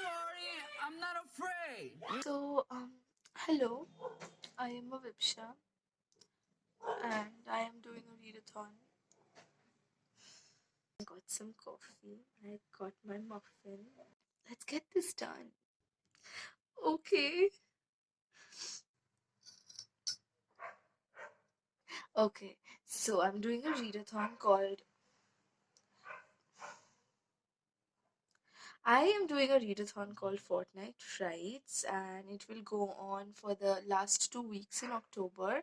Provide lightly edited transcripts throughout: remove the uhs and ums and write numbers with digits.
worry, I'm not afraid. So, hello, I am Vipsha and I am doing a readathon. I got some coffee, I got my muffin. Let's get this done. Okay. Okay, so I'm doing a readathon called I am doing a readathon called Fortnight Frights, and it will go on for the last 2 weeks in October.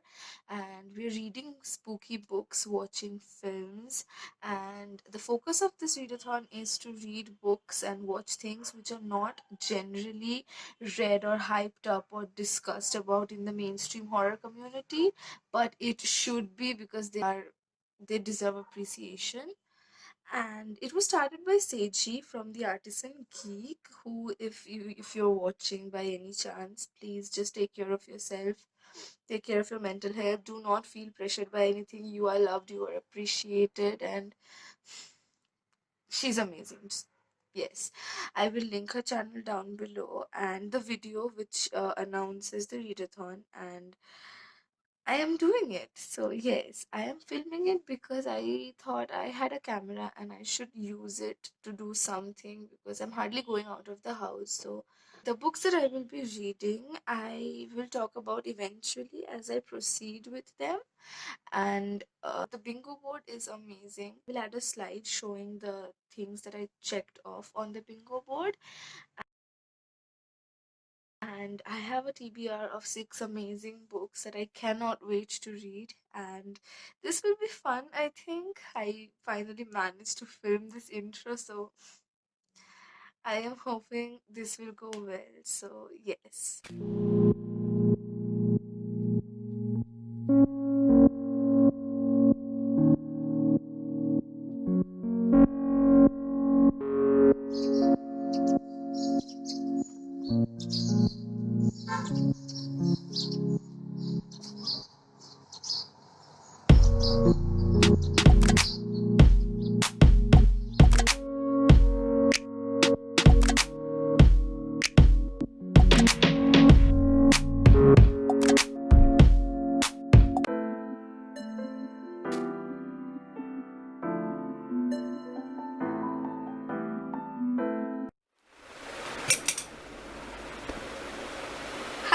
And we're reading spooky books, watching films, and the focus of this readathon is to read books and watch things which are not generally read or hyped up or discussed about in the mainstream horror community, but it should be because they deserve appreciation. And it was started by Seji from the Artisan Geek, who, if you're watching by any chance, please just take care of yourself, take care of your mental health. Do not feel pressured by anything. You are loved, you are appreciated, and she's amazing. Yes, I will link her channel down below and the video which announces the readathon, and I am doing it. So, yes, I am filming it because I thought I had a camera and I should use it to do something because I'm hardly going out of the house. So, the books that I will be reading, I will talk about eventually as I proceed with them. And the bingo board is amazing. We'll add a slide showing the things that I checked off on the bingo board, and I have a TBR of 6 amazing books that I cannot wait to read. And this will be fun. I think I finally managed to film this intro, so I am hoping this will go well. So, yes.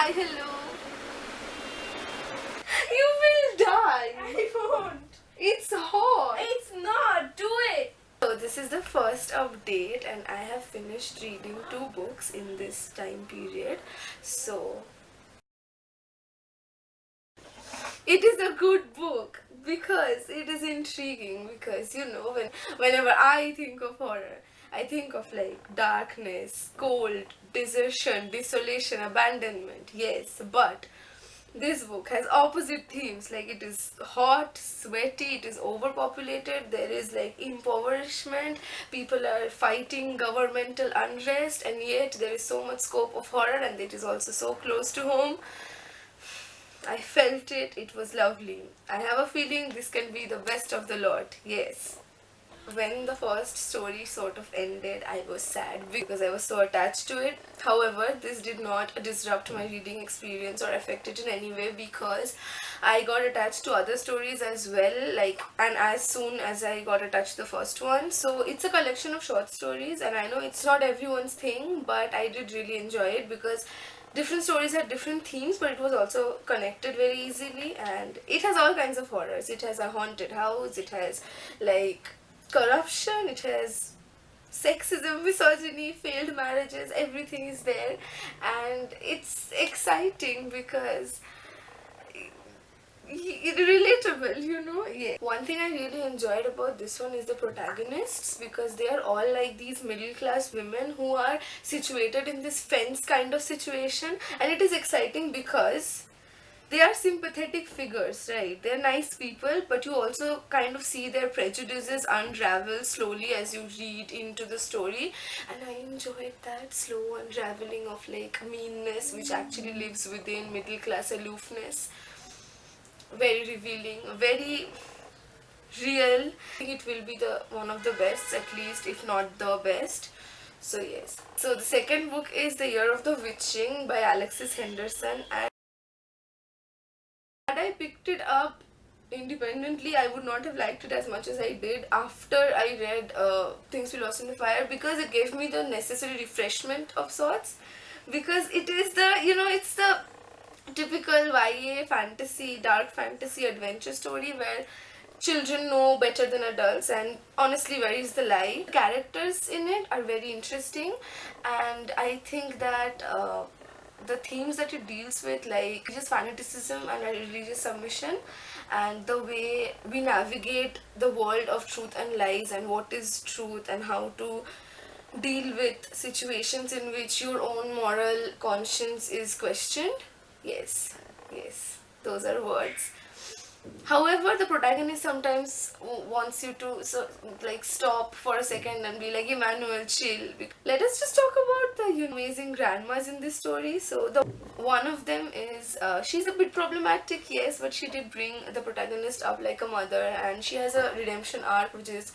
Hi, hello. You will die. I won't. It's hot. It's not. Do it. So this is the first update, and I have finished reading 2 books in this time period. So it is a good book because it is intriguing, because whenever I think of horror, I think of like darkness, cold, desertion, desolation, abandonment. Yes, but this book has opposite themes. Like, it is hot, sweaty, it is overpopulated, there is like impoverishment, people are fighting governmental unrest, and yet there is so much scope of horror, and it is also so close to home. I felt it, it was lovely. I have a feeling this can be the best of the lot, yes. When the first story sort of ended, I was sad because I was so attached to it. However, this did not disrupt my reading experience or affect it in any way, because I got attached to other stories as well, and as soon as I got attached to the first one. So it's a collection of short stories, and I know it's not everyone's thing, but I did really enjoy it because different stories had different themes, but it was also connected very easily, and it has all kinds of horrors. It has a haunted house, it has like corruption, it has sexism, misogyny, failed marriages, everything is there, and it's exciting because relatable, yeah. One thing I really enjoyed about this one is the protagonists, because they are all like these middle class women who are situated in this fence kind of situation, and it is exciting because they are sympathetic figures, right? They're nice people, but you also kind of see their prejudices unravel slowly as you read into the story, and I enjoyed that slow unraveling of like meanness which actually lives within middle class aloofness. Very revealing, very real. I think it will be the one of the best, at least if not the best. So yes. So the second book is The Year of the Witching by Alexis Henderson, and had I picked it up independently, I would not have liked it as much as I did after I read Things We Lost in the Fire, because it gave me the necessary refreshment of sorts. Because it is the, it's the typical YA fantasy, dark fantasy adventure story where children know better than adults, and honestly, where is the lie? The characters in it are very interesting, and I think that the themes that it deals with, like religious fanaticism and religious submission, and the way we navigate the world of truth and lies, and what is truth, and how to deal with situations in which your own moral conscience is questioned. Yes, yes, those are words. However, the protagonist sometimes wants you to stop for a second and be like, Emmanuel, chill. Let us just talk about the amazing grandmas in this story. So the one of them is she's a bit problematic, yes, but she did bring the protagonist up like a mother, and she has a redemption arc which is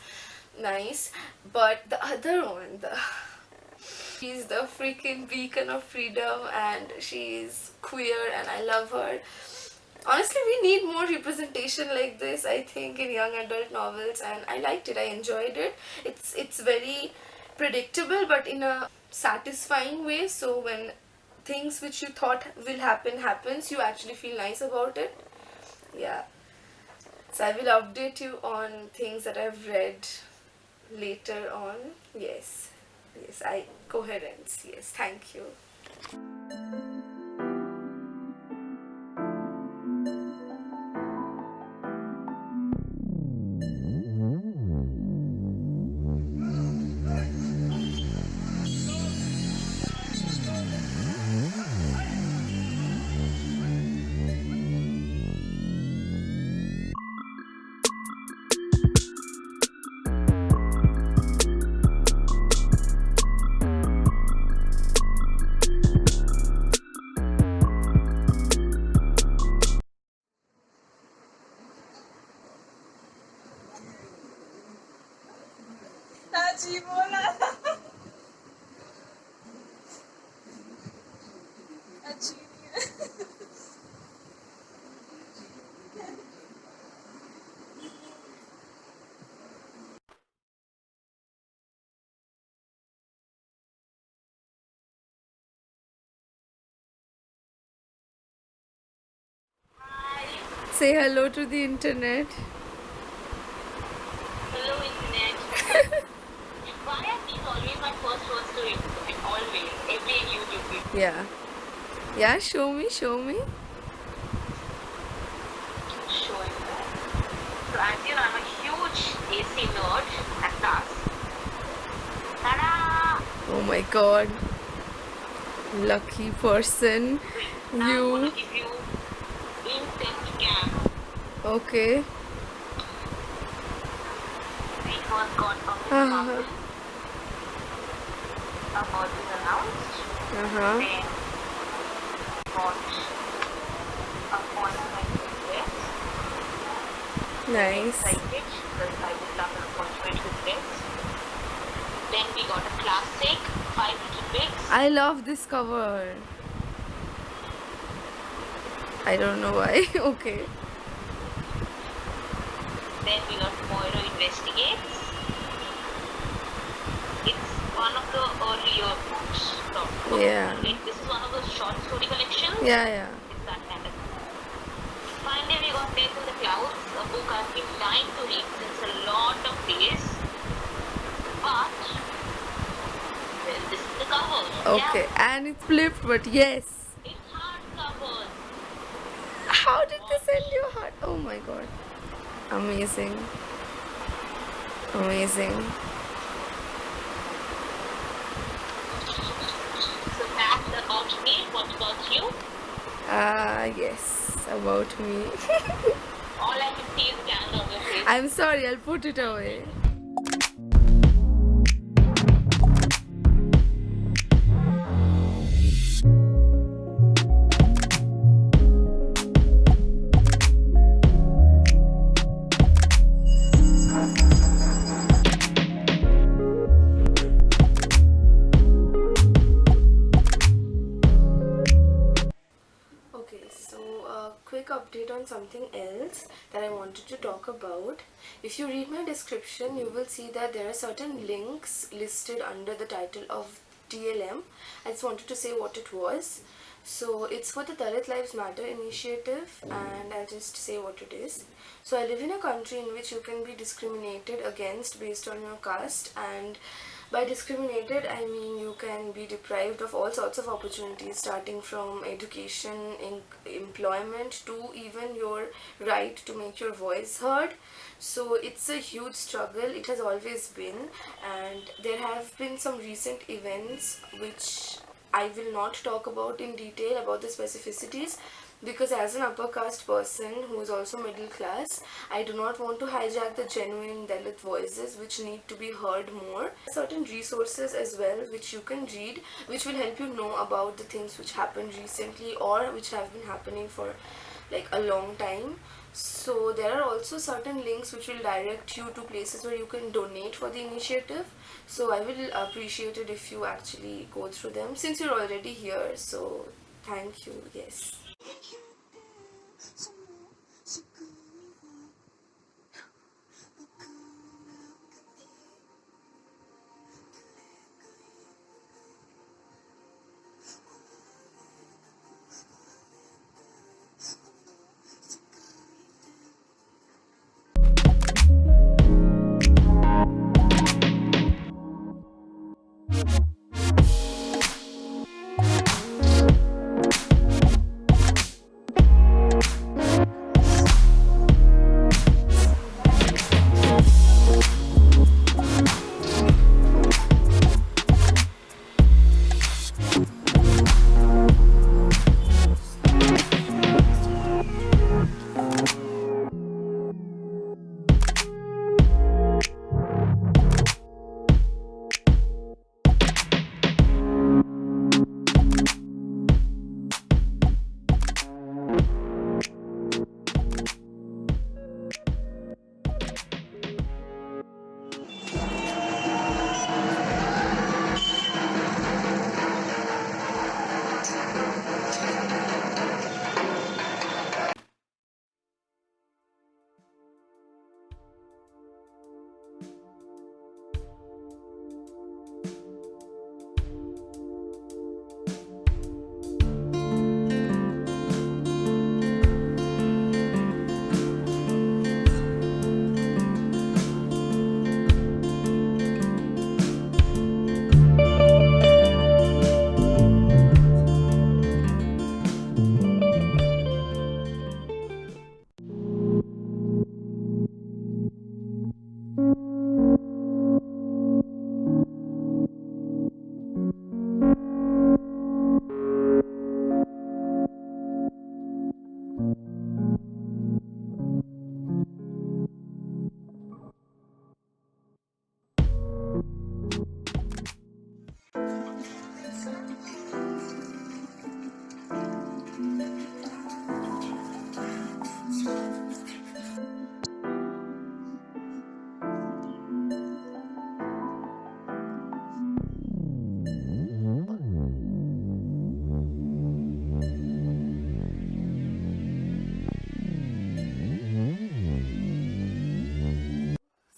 nice. But the other one, she's the freaking beacon of freedom, and she's queer, and I love her. Honestly, we need more representation like this, I think, in young adult novels, and I liked it. I enjoyed it. It's very predictable, but in a satisfying way. So when things which you thought will happen happens, you actually feel nice about it. Yeah. So I will update you on things that I've read later on. Yes. Yes, coherence. Yes, thank you. Seji, बोला अच्छी नहीं है Say hello to the internet. Hello, Internet. Why are these always my first words to it? And always, every YouTube video. Yeah. Yeah, show me. Showing that. So, as you know, I'm a huge AC nerd at last. Ta-da! Oh my god. Lucky person. Now I'm You. going to give you instant camp. Okay. We first got a Uh-huh. birth is announced. Uh-huh. Then got appointment with this. Nice. Excited because I would love an appointment with this. Then we got a classic 5 little bits. I love this cover. I don't know why. Okay. Then we got Moira Investigates. It's one of the earlier books. Yeah. This is one of those short story collections. Yeah. It's that kind of. Finally, we got Death in the Clouds, a book I've been dying to read since a lot of days. But, well, this is the cover. Okay. And it's flipped, but yes. Yeah, it's hardcover. How did they send you a heart? Oh my god. Amazing. Amazing. So that's about me. What about you? Yes. About me. All I can see is candle on your face. I'm sorry, I'll put it away. update on something else that I wanted to talk about. If you read my description, you will see that there are certain links listed under the title of TLM. I just wanted to say what it was. So it's for the Dalit Lives Matter initiative, and I'll just say what it is. So I live in a country in which you can be discriminated against based on your caste, and by discriminated I mean you can be deprived of all sorts of opportunities, starting from education, employment, to even your right to make your voice heard. So it's a huge struggle, it has always been, and there have been some recent events which I will not talk about in detail about the specificities, because as an upper caste person who is also middle class, I do not want to hijack the genuine Dalit voices which need to be heard more. Certain resources as well which you can read, which will help you know about the things which happened recently or which have been happening for like a long time. So there are also certain links which will direct you to places where you can donate for the initiative. So I will appreciate it if you actually go through them, since you're already here. So thank you. Yes.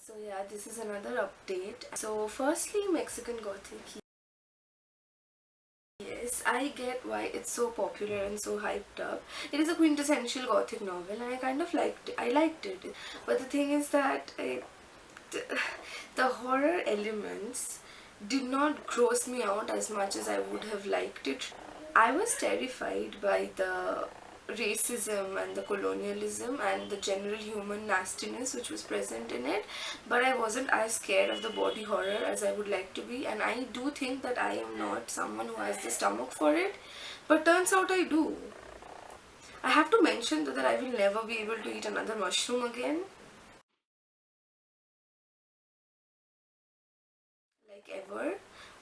So yeah, this is another update. So firstly, Mexican Gothic. Yes, I get why it's so popular and so hyped up. It is a quintessential Gothic novel, and I kind of liked it. I liked it, but the thing is that the horror elements did not gross me out as much as I would have liked it. I was terrified by the racism and the colonialism and the general human nastiness which was present in it, but I wasn't as scared of the body horror as I would like to be, and I do think that I am not someone who has the stomach for it, but turns out I do. I have to mention though that I will never be able to eat another mushroom again, like ever,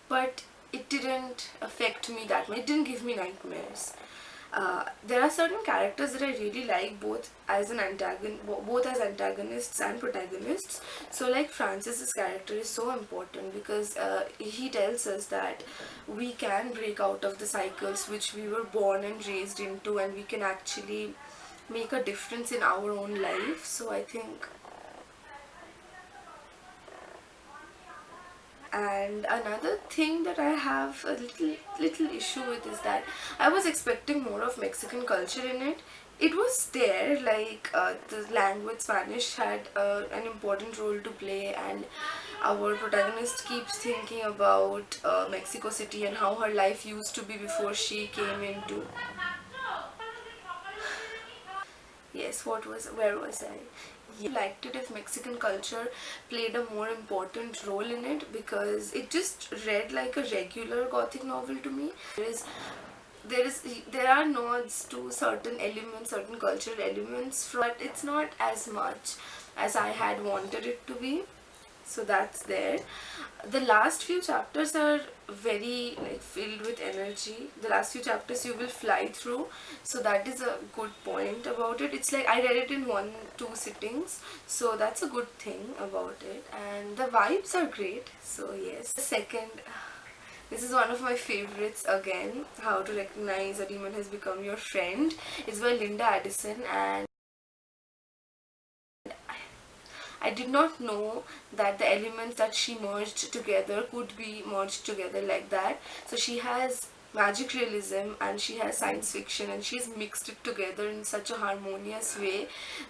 but it didn't affect me that much. It didn't give me nightmares. There are certain characters that I really like, both as antagonists and protagonists. So like Francis's character is so important because he tells us that we can break out of the cycles which we were born and raised into, and we can actually make a difference in our own life. So I think. And another thing that I have a little issue with is that I was expecting more of Mexican culture in it. It was there, like the language Spanish had an important role to play, and our protagonist keeps thinking about Mexico City and how her life used to be before she came into. Yes, where was I? Yeah, I liked it if Mexican culture played a more important role in it, because it just read like a regular gothic novel to me. There are nods to certain elements, certain cultural elements, but it's not as much as I had wanted it to be. So that's there. The last few chapters are very like filled with energy. The last few chapters you will fly through, so that is a good point about it. It's like I read it in 1-2 sittings, so that's a good thing about it. And the vibes are great, so yes. The second, this is one of my favorites again, How to Recognize a Demon Has Become Your Friend. It's by Linda Addison, and I did not know that the elements that she merged together could be merged together like that. So she has magic realism and she has science fiction, and she's mixed it together in such a harmonious way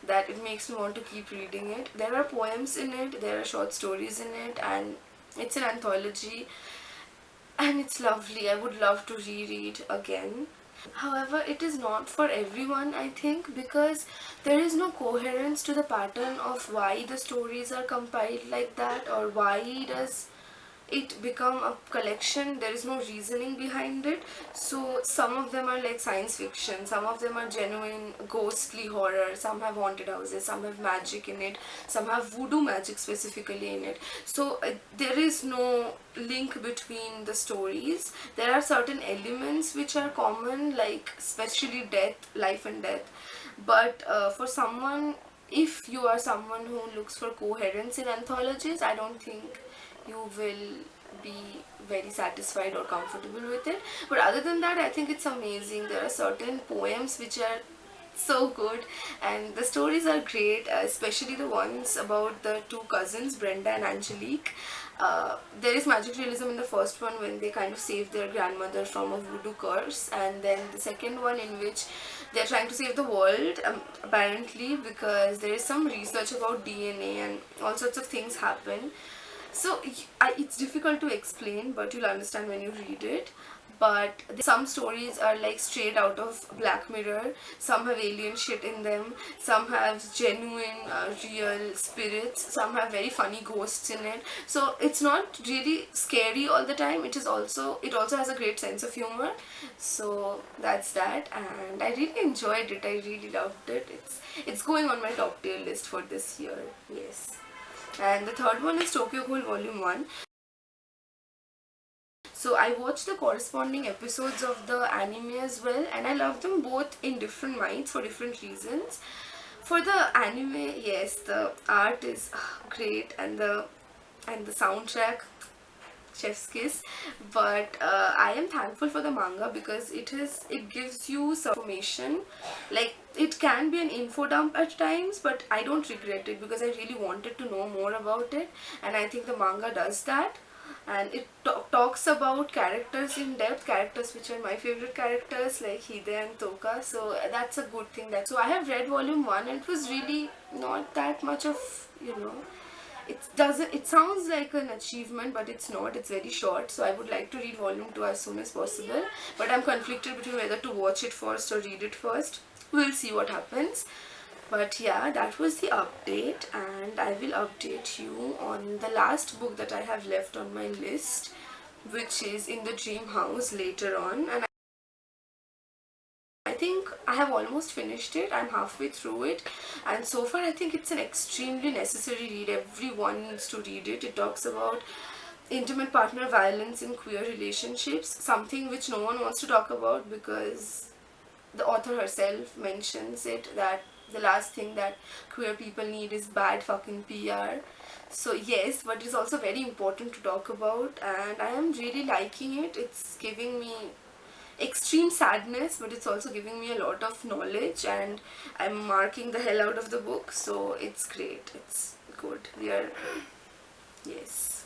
that it makes me want to keep reading it. There are poems in it, there are short stories in it, and it's an anthology, and it's lovely. I would love to reread again. However, it is not for everyone, I think, because there is no coherence to the pattern of why the stories are compiled like that, or why does it become a collection. There is no reasoning behind it. So some of them are like science fiction, some of them are genuine ghostly horror, some have haunted houses, some have magic in it, some have voodoo magic specifically in it. So there is no link between the stories. There are certain elements which are common, like especially death, life and death, but for someone, if you are someone who looks for coherence in anthologies, I don't think you will be very satisfied or comfortable with it. But other than that, I think it's amazing. There are certain poems which are so good, and the stories are great, especially the ones about the two cousins, Brenda and Angelique. There is magic realism in the first one when they kind of save their grandmother from a voodoo curse, and then the second one in which they're trying to save the world, apparently, because there is some research about DNA and all sorts of things happen. So it's difficult to explain, but you'll understand when you read it. But some stories are like straight out of Black Mirror, some have alien shit in them, some have genuine real spirits, some have very funny ghosts in it. So it's not really scary all the time. It also has a great sense of humor. So that's that, and I really enjoyed it. I really loved it. It's going on my top tier list for this year. Yes. And the third one is Tokyo Ghoul Volume 1. So I watched the corresponding episodes of the anime as well, and I love them both in different minds for different reasons. For the anime, yes, the art is great, and the soundtrack, chef's kiss. But I am thankful for the manga because it gives you some information. Like, it can be an info dump at times, but I don't regret it because I really wanted to know more about it, and I think the manga does that. And it talks about characters in depth, characters which are my favorite characters like Hide and Toka. So that's a good thing. So I have read volume 1, and it was really not that much of, it sounds like an achievement, but it's not. It's very short, so I would like to read volume 2 as soon as possible, but I'm conflicted between whether to watch it first or read it first. We'll see what happens. But yeah, that was the update, and I will update you on the last book that I have left on my list, which is In the Dream House, later on. And I think I have almost finished it. I'm halfway through it, and so far I think it's an extremely necessary read. Everyone needs to read it. It talks about intimate partner violence in queer relationships, something which no one wants to talk about because the author herself mentions it, that the last thing that queer people need is bad fucking PR. So yes, but it's also very important to talk about, and I am really liking it. It's giving me extreme sadness, but it's also giving me a lot of knowledge, and I'm marking the hell out of the book, so it's great, it's good. We are, yes.